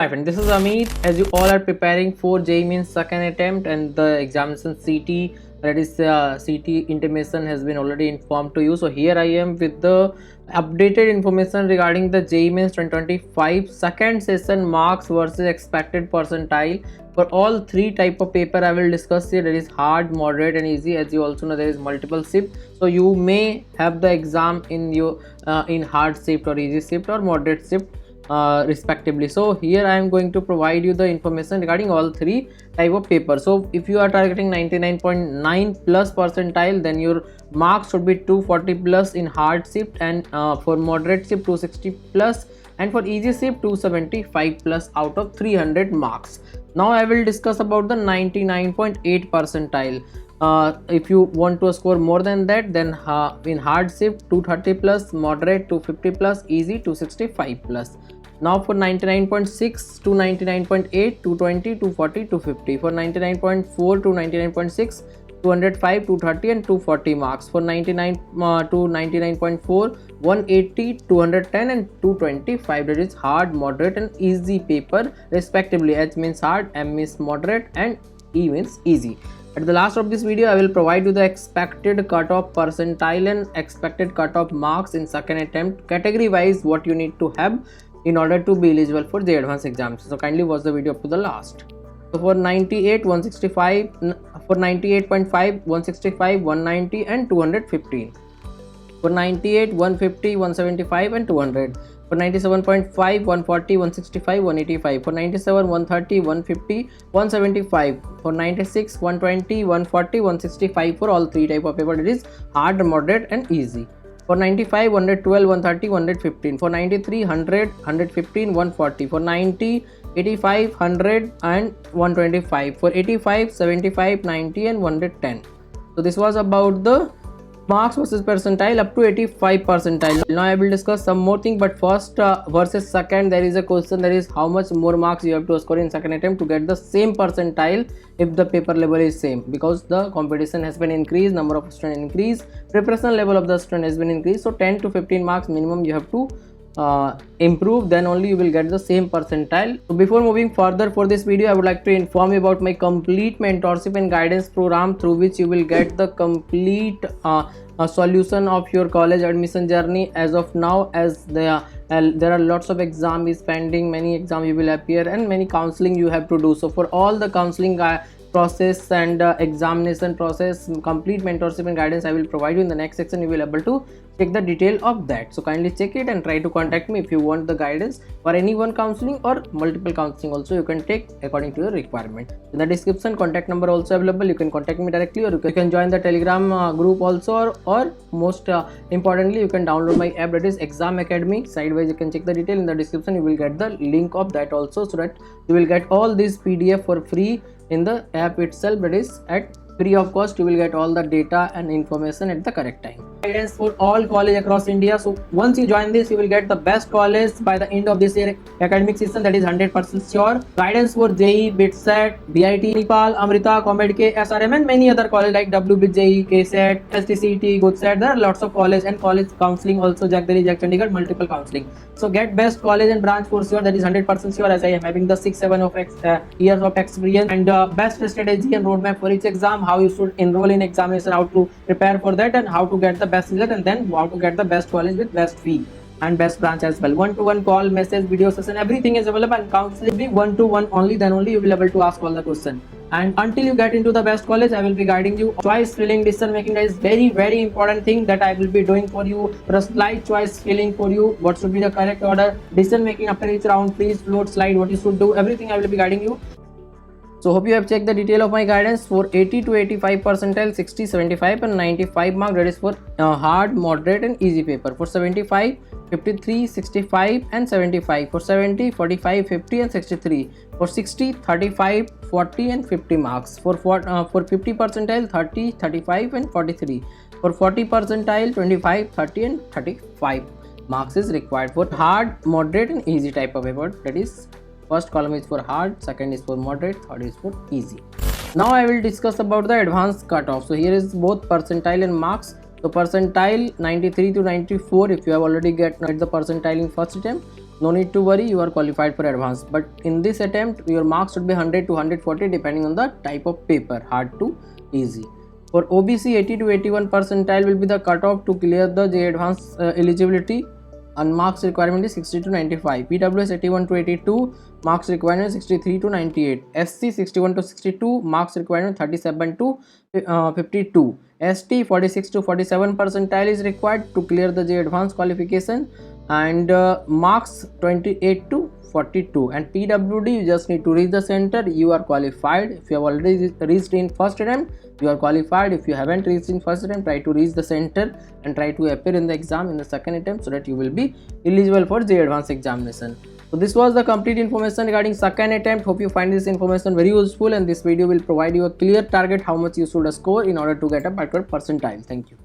Hi friend, this is Amit. As you all are preparing for JEE Mains second attempt and the examination CT, that is CT intimation has been already informed to you. So here I am with the updated information regarding the JEE Mains 2025 second session marks versus expected percentile for all three type of paper. I will discuss here. That is hard, moderate and easy. As you also know, there is multiple shift, so you may have the exam in your in hard shift or easy shift or moderate shift respectively. So here I am going to provide you the information regarding all three type of paper. So if you are targeting 99.9 plus percentile, then your marks should be 240 plus in hard shift, and for moderate shift 260 plus, and for easy shift 275 plus out of 300 marks. Now I will discuss about the 99.8 percentile. If you want to score more than that, then in hard shift 230 plus, moderate 250 plus, easy 265 plus. Now for 99.6 to 99.8, 220, 240, 250. For 99.4 to 99.6, 205, 230 and 240 marks. For 99 to 99.4, 180, 210 and 225. That is hard, moderate and easy paper respectively. H means hard, M means moderate and E means easy. At the last of this video, I will provide you the expected cutoff percentile and expected cutoff marks in second attempt category wise, what you need to have in order to be eligible for the advanced exams. So kindly watch the video up to the last. So for 98, 165, for 98.5, 165, 190 and 215. For 98, 150, 175 and 200. For 97.5, 140, 165, 185. For 97, 130, 150, 175. For 96, 120, 140, 165 for all three type of paper. It is hard, moderate and easy. For 95, 112, 130, 115. For 93, 100, 115, 140. For 90, 85, 100 and 125. For 85, 75, 90 and 110. So this was about the marks versus percentile up to 85 percentile. Now I will discuss some more thing, but first versus second, there is a question, that is how much more marks you have to score in second attempt to get the same percentile if the paper level is same, because the competition has been increased, number of students increased, preparation level of the student has been increased. So 10 to 15 marks minimum you have to improve, then only you will get the same percentile. So before moving further for this video, I would like to inform you about my complete mentorship and guidance program, through which you will get the complete solution of your college admission journey. As of now, as there are lots of exams pending, many exams you will appear and many counseling you have to do. So for all the counseling process and examination process, complete mentorship and guidance I will provide you in the next section. You will able to check the detail of that. So kindly check it and try to contact me if you want the guidance for any one counseling or multiple counseling also you can take according to your requirement. In the description, contact number also available. You can contact me directly, or you can join the Telegram group also, or most importantly, you can download my app, that is Exam Academy. Sidewise you can check the detail in the description. You will get the link of that also, so that you will get all these PDF for free in the app itself. That is at free of cost. You will get all the data and information at the correct time. Guidance for all college across India. So once you join this, you will get the best college by the end of this year academic season. That is 100% sure. Guidance for JEE, BITSAT, BIT, Nepal, Amrita, COMEDK, SRM and many other college like WBIT, JEE, KSET, STCT, GUJSET. There are lots of college and college counseling also, JAC Delhi, JAC Chandigarh, multiple counseling. So get best college and branch for sure. That is 100% sure, as I am having the 6-7 of years of experience, and best strategy and roadmap for each exam, how you should enroll in examination, how to prepare for that, and how to get the best result, and then how to get the best college with best fee and best branch as well. One-to-one call, message, video session, everything is available, and counseling be one-to-one only. Then only you will be able to ask all the questions. And until you get into the best college, I will be guiding you. Choice filling, decision making, that is very important thing that I will be doing for you. Personalized choice filling for you. What should be the correct order? Decision making after each round, freeze, float, slide, what you should do. Everything I will be guiding you. So hope you have checked the detail of my guidance. For 80 to 85 percentile, 60, 75 and 95 mark, that is for hard, moderate and easy paper. For 75, 53, 65 and 75. For 70, 45, 50 and 63. For 60, 35, 40 and 50 marks. For 50 percentile, 30, 35 and 43. For 40 percentile, 25, 30 and 35 marks is required for hard, moderate and easy type of paper. That is, first column is for hard, second is for moderate, third is for easy. Now I will discuss about the advanced cutoff. So here is both percentile and marks. So percentile 93 to 94, if you have already get the percentile in first attempt, no need to worry, you are qualified for advanced. But in this attempt your marks should be 100 to 140 depending on the type of paper, hard to easy. For OBC, 80 to 81 percentile will be the cutoff to clear the JEE Advanced eligibility, and marks requirement is 60 to 95. PWS 81 to 82, marks requirement 63 to 98. SC 61 to 62, marks requirement 37 to 52. ST 46 to 47 percentile is required to clear the JEE Advanced qualification, and marks 28 to 42. And PWD, you just need to reach the center, you are qualified. If you have already reached in first attempt, you are qualified. If you haven't reached in first attempt, try to reach the center and try to appear in the exam in the second attempt so that you will be eligible for JEE Advanced examination. So this was the complete information regarding second attempt. Hope you find this information very useful, and this video will provide you a clear target how much you should score in order to get a particular percentile. Thank you.